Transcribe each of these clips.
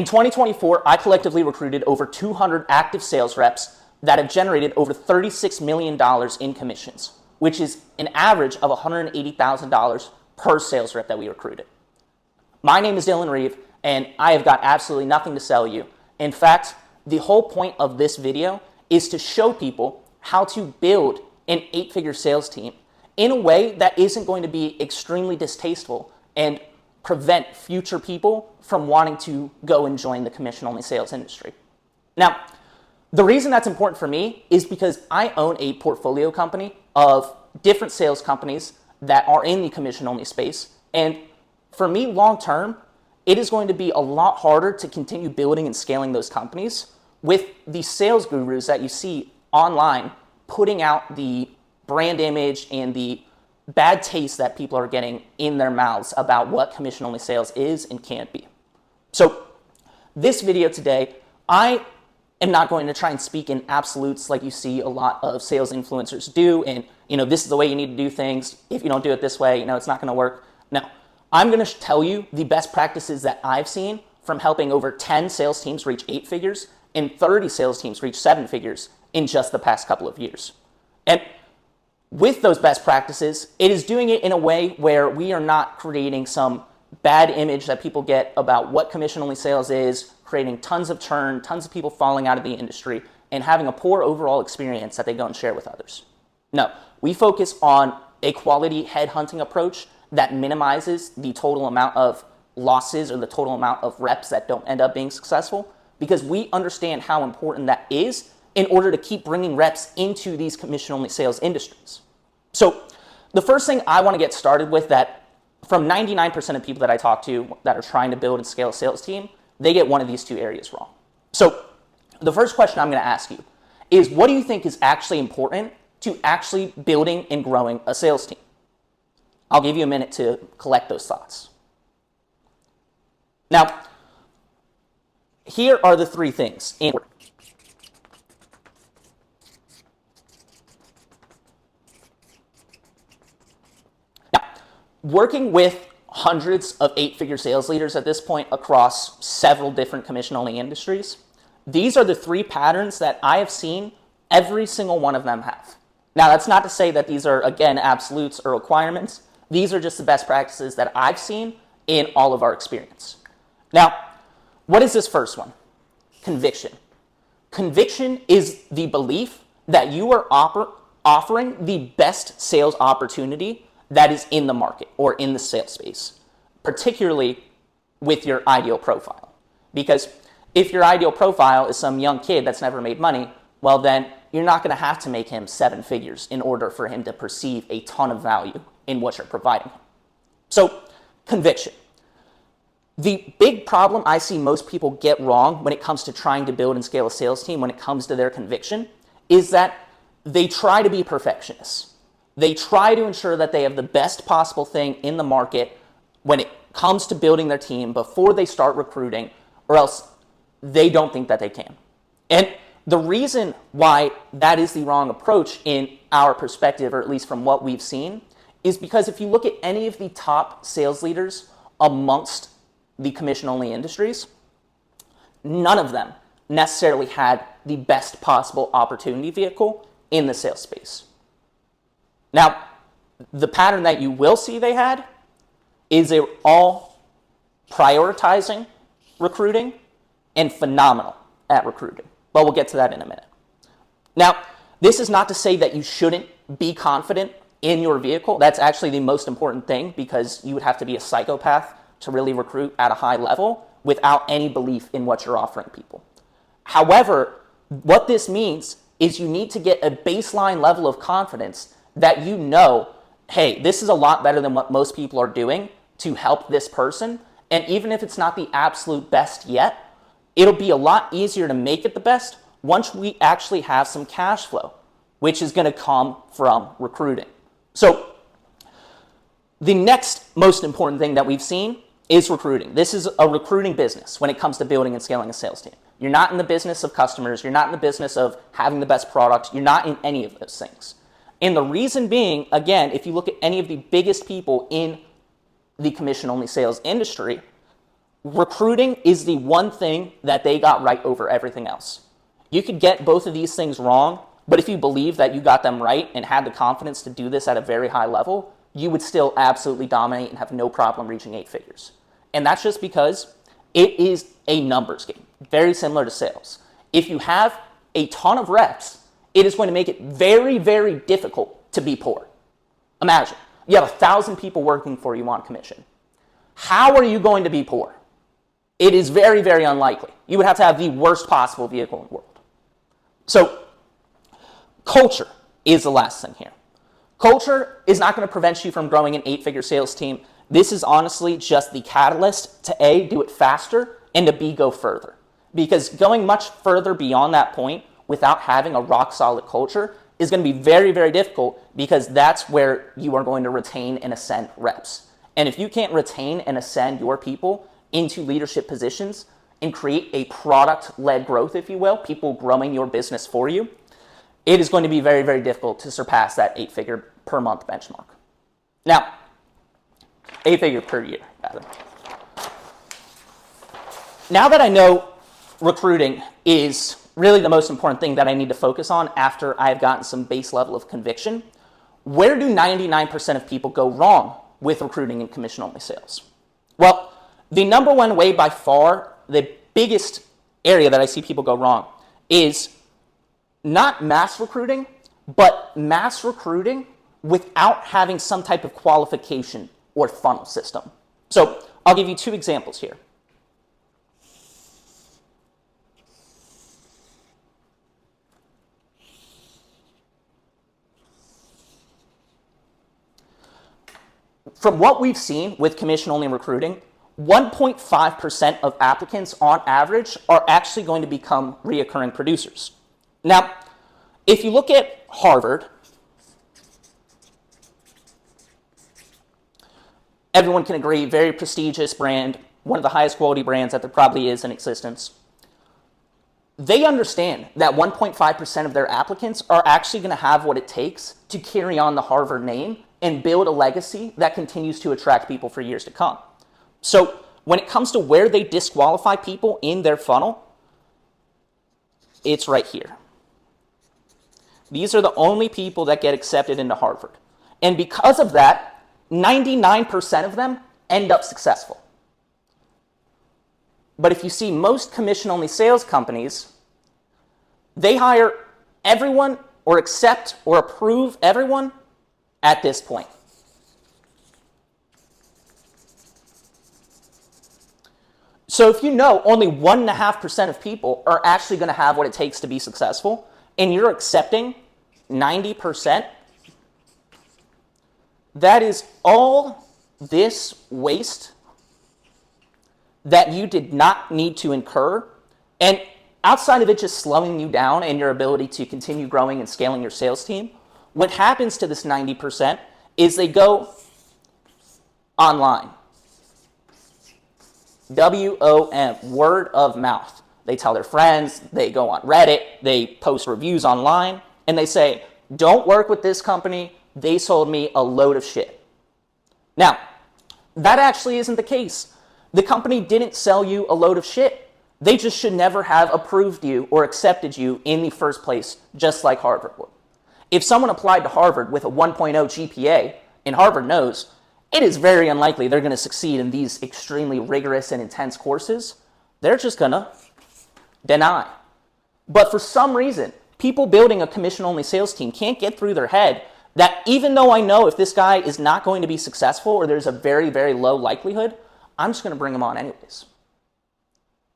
In 2024, I collectively recruited over 200 active sales reps that have generated over $36 million in commissions, which is an average of $180,000 per sales rep that we recruited. My name is Dylan Reeve, and I have got absolutely nothing to sell you. In fact, the whole point of this video is to show people how to build an 8-figure sales team in a way that isn't going to be extremely distasteful and prevent future people from wanting to go and join the commission-only sales industry. Now, the reason that's important for me is because I own a portfolio company of different sales companies that are in the commission-only space. And for me, long-term, it is going to be a lot harder to continue building and scaling those companies with the sales gurus that you see online putting out the brand image and the bad taste that people are getting in their mouths about what commission-only sales is and can't be. So this video today, I am not going to try and speak in absolutes like you see a lot of sales influencers do, and this is the way you need to do things. If you don't do it this way, it's not going to work. No, I'm going to tell you the best practices that I've seen from helping over 10 sales teams reach 8 figures and 30 sales teams reach 7 figures in just the past couple of years. And with those best practices, it is doing it in a way where we are not creating some bad image that people get about what commission-only sales is, creating tons of churn, tons of people falling out of the industry, and having a poor overall experience that they go and share with others. No, we focus on a quality headhunting approach that minimizes the total amount of losses or the total amount of reps that don't end up being successful, because we understand how important that is in order to keep bringing reps into these commission-only sales industries. So the first thing I want to get started with, that from 99% of people that I talk to that are trying to build and scale a sales team, they get one of these two areas wrong. So the first question I'm going to ask you is, what do you think is actually important to actually building and growing a sales team? I'll give you a minute to collect those thoughts. Now, here are the three things. Working with hundreds of 8-figure sales leaders at this point across several different commission-only industries, these are the three patterns that I have seen every single one of them have. Now, that's not to say that these are, again, absolutes or requirements. These are just the best practices that I've seen in all of our experience. Now, what is this first one? Conviction. Conviction is the belief that you are offering the best sales opportunity that is in the market or in the sales space, particularly with your ideal profile. Because if your ideal profile is some young kid that's never made money, well then you're not going to have to make him 7 figures in order for him to perceive a ton of value in what you're providing him. So, conviction. The big problem I see most people get wrong when it comes to trying to build and scale a sales team, when it comes to their conviction, is that they try to be perfectionists. They try to ensure that they have the best possible thing in the market when it comes to building their team before they start recruiting, or else they don't think that they can. And the reason why that is the wrong approach in our perspective, or at least from what we've seen, is because if you look at any of the top sales leaders amongst the commission-only industries, none of them necessarily had the best possible opportunity vehicle in the sales space. Now, the pattern that you will see they had is they're all prioritizing recruiting and phenomenal at recruiting. But we'll get to that in a minute. Now, this is not to say that you shouldn't be confident in your vehicle. That's actually the most important thing, because you would have to be a psychopath to really recruit at a high level without any belief in what you're offering people. However, what this means is you need to get a baseline level of confidence that hey, this is a lot better than what most people are doing to help this person. And even if it's not the absolute best yet, it'll be a lot easier to make it the best once we actually have some cash flow, which is going to come from recruiting. So the next most important thing that we've seen is recruiting. This is a recruiting business when it comes to building and scaling a sales team. You're not in the business of customers. You're not in the business of having the best product. You're not in any of those things. And the reason being, again, if you look at any of the biggest people in the commission-only sales industry, Recruiting is the one thing that they got right over everything else. You could get both of these things wrong, but if you believe that you got them right and had the confidence to do this at a very high level, you would still absolutely dominate and have no problem reaching 8 figures. And that's just because it is a numbers game, very similar to sales. If you have a ton of reps, it is going to make it very, very difficult to be poor. Imagine, you have 1,000 people working for you on commission. How are you going to be poor? It is very, very unlikely. You would have to have the worst possible vehicle in the world. So, culture is the last thing here. Culture is not going to prevent you from growing an 8-figure sales team. This is honestly just the catalyst to A, do it faster, and to B, go further. Because going much further beyond that point without having a rock-solid culture is going to be very, very difficult, because that's where you are going to retain and ascend reps. And if you can't retain and ascend your people into leadership positions and create a product-led growth, if you will, people growing your business for you, it is going to be very, very difficult to surpass that 8-figure per month benchmark. Now, 8-figure per year, rather. Now that I know recruiting is really the most important thing that I need to focus on after I've gotten some base level of conviction, where do 99% of people go wrong with recruiting and commission-only sales? Well, the number one way by far, the biggest area that I see people go wrong is not mass recruiting, but mass recruiting without having some type of qualification or funnel system. So I'll give you 2 examples here. From what we've seen with commission-only recruiting, 1.5% of applicants on average are actually going to become reoccurring producers. Now, if you look at Harvard, everyone can agree, very prestigious brand, one of the highest quality brands that there probably is in existence. They understand that 1.5% of their applicants are actually going to have what it takes to carry on the Harvard name and build a legacy that continues to attract people for years to come. So when it comes to where they disqualify people in their funnel, it's right here. These are the only people that get accepted into Harvard. And because of that, 99% of them end up successful. But if you see most commission-only sales companies, they hire everyone or accept or approve everyone at this point. So if you know only 1.5% of people are actually going to have what it takes to be successful, and you're accepting 90%, that is all this waste that you did not need to incur. And outside of it just slowing you down and your ability to continue growing and scaling your sales team, what happens to this 90% is they go online. WOM, word of mouth. They tell their friends, they go on Reddit, they post reviews online, and they say, don't work with this company, they sold me a load of shit. Now, that actually isn't the case. The company didn't sell you a load of shit. They just should never have approved you or accepted you in the first place, just like Harvard would. If someone applied to Harvard with a 1.0 GPA, and Harvard knows, it is very unlikely they're going to succeed in these extremely rigorous and intense courses, they're just going to deny. But for some reason, people building a commission-only sales team can't get through their head that even though I know if this guy is not going to be successful or there's a very, very low likelihood, I'm just going to bring him on anyways.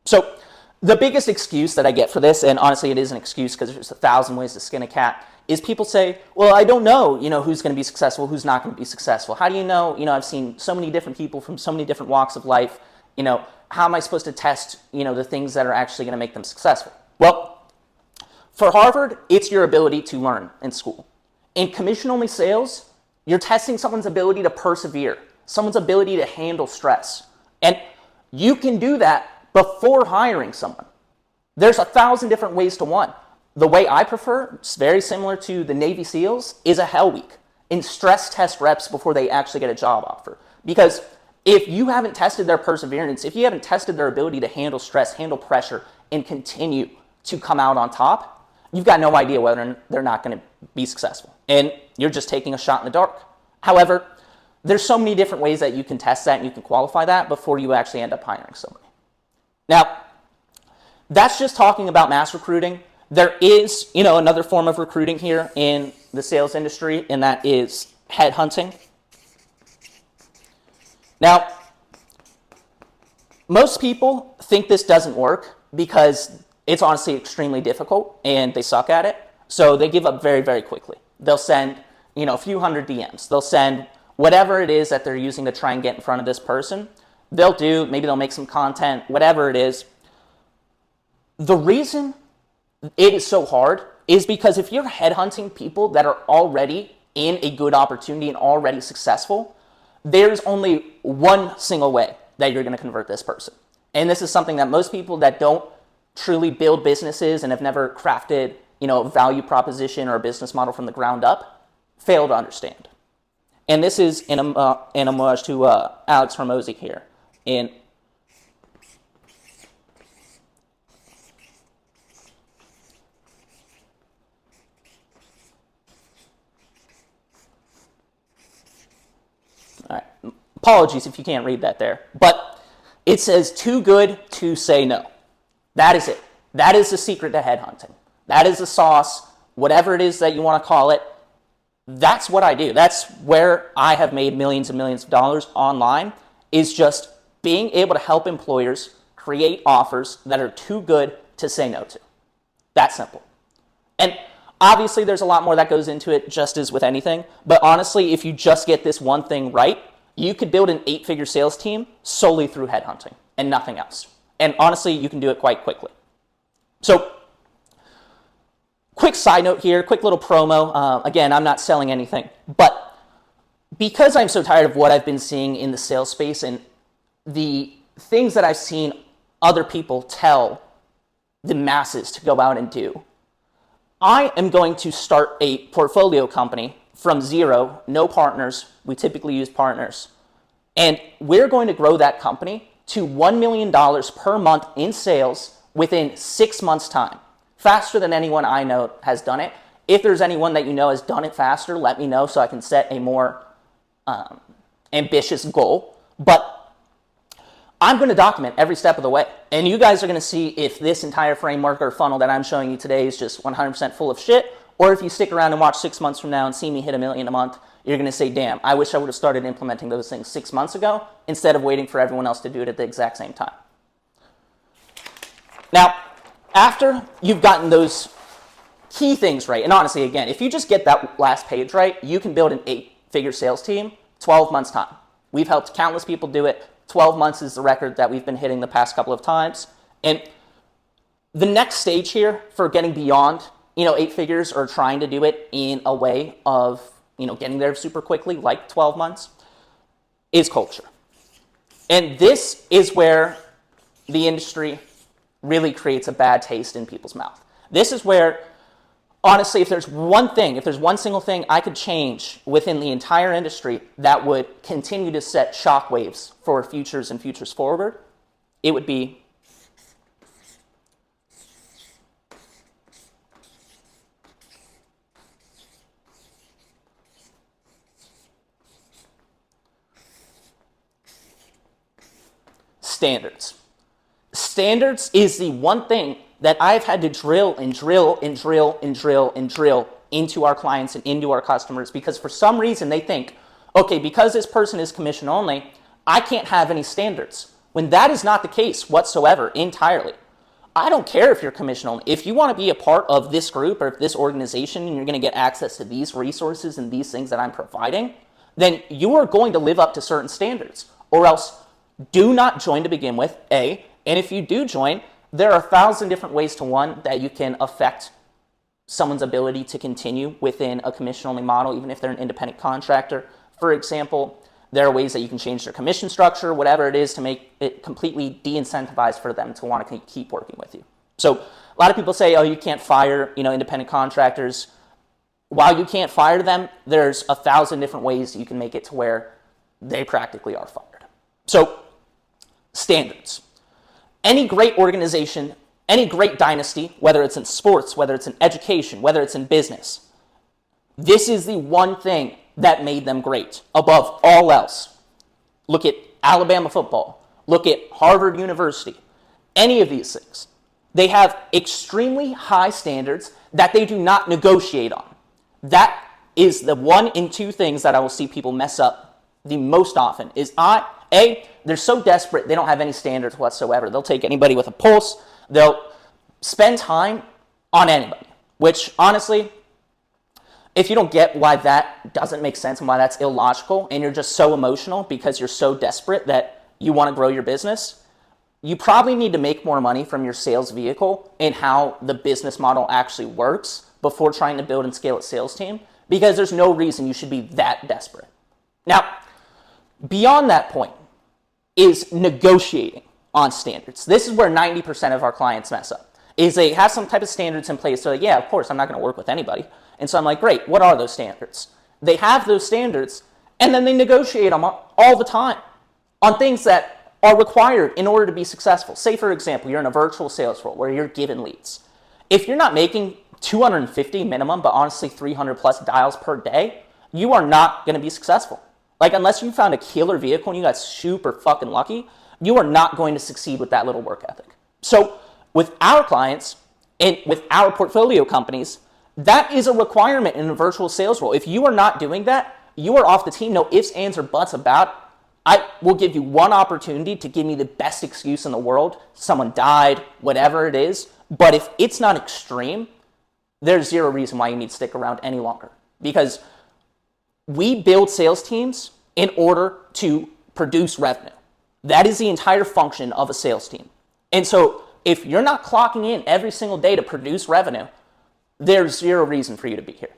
So the biggest excuse that I get for this, and honestly it is an excuse because there's 1,000 ways to skin a cat, is people say, well, I don't know, who's going to be successful, who's not going to be successful. How do you know, I've seen so many different people from so many different walks of life, how am I supposed to test, the things that are actually going to make them successful? Well, for Harvard, it's your ability to learn in school. In commission-only sales, you're testing someone's ability to persevere, someone's ability to handle stress. And you can do that before hiring someone. There's 1,000 different ways to one. The way I prefer, it's very similar to the Navy SEALs, is a Hell Week and stress test reps before they actually get a job offer. Because If you haven't tested their perseverance, if you haven't tested their ability to handle stress, handle pressure, and continue to come out on top, you've got no idea whether they're not going to be successful. And you're just taking a shot in the dark. However, there's so many different ways that you can test that and you can qualify that before you actually end up hiring somebody. Now, that's just talking about mass recruiting. There is, another form of recruiting here in the sales industry, and that is headhunting. Now, most people think this doesn't work because it's honestly extremely difficult and they suck at it. So they give up very, very quickly. They'll send, a few hundred DMs. They'll send whatever it is that they're using to try and get in front of this person. Maybe they'll make some content, whatever it is. The reason it is so hard is because if you're headhunting people that are already in a good opportunity and already successful, there's only one single way that you're going to convert this person. And this is something that most people that don't truly build businesses and have never crafted, a value proposition or a business model from the ground up fail to understand. And this is in homage to Alex Hormozy here. All right. Apologies if you can't read that there. But it says too good to say no. That is it. That is the secret to headhunting. That is the sauce, whatever it is that you want to call it. That's what I do. That's where I have made millions and millions of dollars online, is just being able to help employers create offers that are too good to say no to. That simple. And obviously, there's a lot more that goes into it, just as with anything. But honestly, if you just get this one thing right, you could build an 8-figure sales team solely through headhunting and nothing else. And honestly, you can do it quite quickly. So, quick side note here, quick little promo. Again, I'm not selling anything. But because I'm so tired of what I've been seeing in the sales space and the things that I've seen other people tell the masses to go out and do, I am going to start a portfolio company from zero, no partners. We typically use partners. And we're going to grow that company to $1 million per month in sales within 6 months' time. Faster than anyone I know has done it. If there's anyone that you know has done it faster, let me know so I can set a more ambitious goal. But I'm going to document every step of the way. And you guys are going to see if this entire framework or funnel that I'm showing you today is just 100% full of shit, or if you stick around and watch 6 months from now and see me hit $1 million a month, you're going to say, damn, I wish I would have started implementing those things 6 months ago instead of waiting for everyone else to do it at the exact same time. Now, after you've gotten those key things right, and honestly, again, if you just get that last page right, you can build an 8-figure sales team 12 months' time. We've helped countless people do it. 12 months is the record that we've been hitting the past couple of times. And the next stage here for getting beyond, 8 figures or trying to do it in a way of, getting there super quickly, like 12 months, is culture. And this is where the industry really creates a bad taste in people's mouth. This is where, honestly, if there's one single thing I could change within the entire industry that would continue to set shockwaves for futures and futures forward, it would be standards. Standards is the one thing that I've had to drill into our clients and into our customers, because for some reason they think, okay, because this person is commission only, I can't have any standards. When that is not the case whatsoever, entirely. I don't care if you're commission only. If you want to be a part of this group or this organization and you're going to get access to these resources and these things that I'm providing, then you are going to live up to certain standards, or else do not join to begin with, A. And if you do join, there are 1,000 different ways to one that you can affect someone's ability to continue within a commission-only model, even if they're an independent contractor. For example, there are ways that you can change their commission structure, whatever it is, to make it completely de-incentivized for them to want to keep working with you. So a lot of people say, oh, you can't fire, independent contractors. While you can't fire them, there's 1,000 different ways you can make it to where they practically are fired. So, standards. Any great organization, any great dynasty, whether it's in sports, whether it's in education, whether it's in business, this is the one thing that made them great above all else. Look at Alabama football. Look at Harvard University. Any of these things. They have extremely high standards that they do not negotiate on. That is the one in two things that I will see people mess up the most often is they're so desperate they don't have any standards whatsoever. They'll take anybody with a pulse. They'll spend time on anybody, which honestly, if you don't get why that doesn't make sense and why that's illogical and you're just so emotional because you're so desperate that you want to grow your business, you probably need to make more money from your sales vehicle and how the business model actually works before trying to build and scale a sales team, because there's no reason you should be that desperate. Now, beyond that point is negotiating on standards. This is where 90% of our clients mess up, is they have some type of standards in place. So like, yeah, of course, I'm not going to work with anybody. And so I'm like, great, what are those standards? They have those standards, and then they negotiate them all the time on things that are required in order to be successful. Say, for example, you're in a virtual sales role where you're given leads. If you're not making 250 minimum, but honestly 300 plus dials per day, you are not going to be successful. Like, unless you found a killer vehicle and you got super fucking lucky, you are not going to succeed with that little work ethic. So with our clients and with our portfolio companies, that is a requirement in a virtual sales role. If you are not doing that, you are off the team. No ifs, ands, or buts about it. I will give you one opportunity to give me the best excuse in the world. Someone died, whatever it is. But if it's not extreme, there's zero reason why you need to stick around any longer. Because we build sales teams in order to produce revenue. That is the entire function of a sales team. And so if you're not clocking in every single day to produce revenue, there's zero reason for you to be here.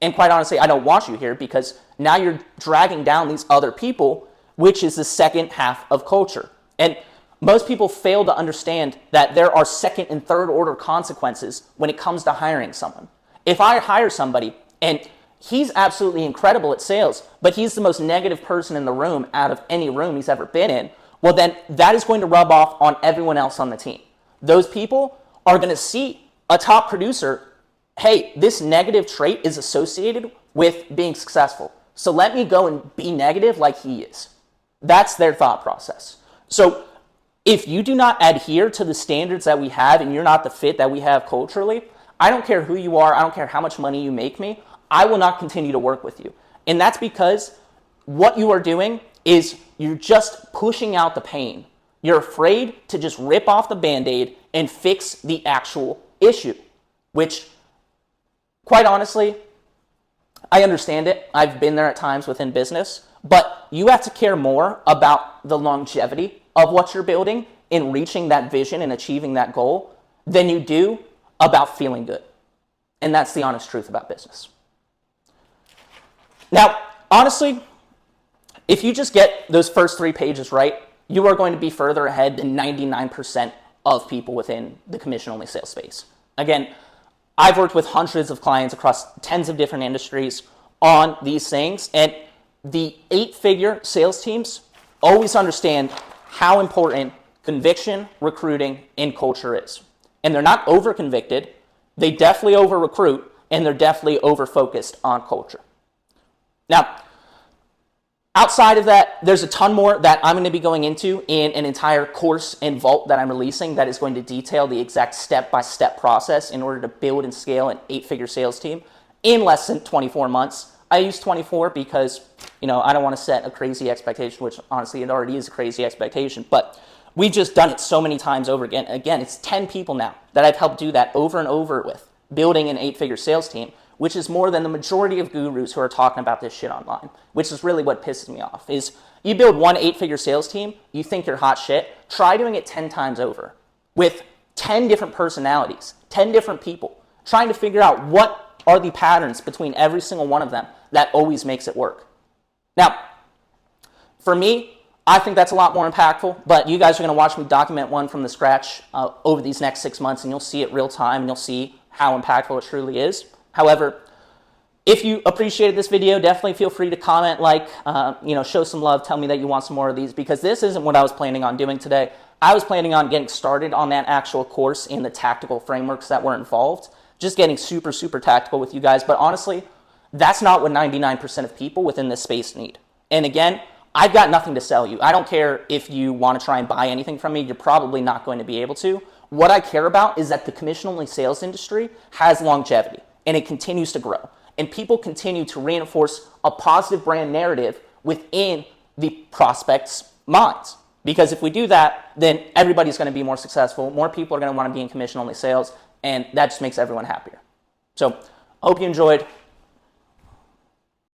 And quite honestly, I don't want you here because now you're dragging down these other people, which is the second half of culture. And most people fail to understand that there are second and third order consequences when it comes to hiring someone. If I hire somebody and he's absolutely incredible at sales, but he's the most negative person in the room out of any room he's ever been in, well then that is going to rub off on everyone else on the team. Those people are going to see a top producer, hey, this negative trait is associated with being successful. So let me go and be negative like he is. That's their thought process. So if you do not adhere to the standards that we have and you're not the fit that we have culturally, I don't care who you are, I don't care how much money you make me, I will not continue to work with you. And that's because what you are doing is you're just pushing out the pain. You're afraid to just rip off the Band-Aid and fix the actual issue, which, quite honestly, I understand it. I've been there at times within business, but you have to care more about the longevity of what you're building in reaching that vision and achieving that goal than you do about feeling good. And that's the honest truth about business. Now, honestly, if you just get those first 3 pages right, you are going to be further ahead than 99% of people within the commission-only sales space. Again, I've worked with hundreds of clients across tens of different industries on these things, and the 8-figure sales teams always understand how important conviction, recruiting, and culture is. And they're not over-convicted, they definitely over-recruit, and they're definitely over-focused on culture. Now, outside of that, there's a ton more that I'm going to be going into in an entire course and vault that I'm releasing that is going to detail the exact step-by-step process in order to build and scale an 8-figure sales team in less than 24 months. I use 24 because, I don't want to set a crazy expectation, which honestly it already is a crazy expectation, but we've just done it so many times over again. Again, it's 10 people now that I've helped do that over and over with, building an 8-figure sales team, which is more than the majority of gurus who are talking about this shit online, which is really what pisses me off, is you build one 8-figure sales team, you think you're hot shit, try doing it 10 times over with 10 different personalities, 10 different people, trying to figure out what are the patterns between every single one of them that always makes it work. Now, for me, I think that's a lot more impactful, but you guys are going to watch me document one from the scratch over these next 6 months, and you'll see it real time, and you'll see how impactful it truly is. However, If you appreciated this video, definitely feel free to comment, like, show some love, tell me that you want some more of these, because this isn't what I was planning on doing today. I was planning on getting started on that actual course in the tactical frameworks that were involved, just getting super, super tactical with you guys. But honestly, that's not what 99% of people within this space need. And again, I've got nothing to sell you. I don't care if you want to try and buy anything from me. You're probably not going to be able to. What I care about is that the commission-only sales industry has longevity, and it continues to grow. And people continue to reinforce a positive brand narrative within the prospects' minds. Because if we do that, then everybody's going to be more successful. More people are going to want to be in commission-only sales, and that just makes everyone happier. So I hope you enjoyed.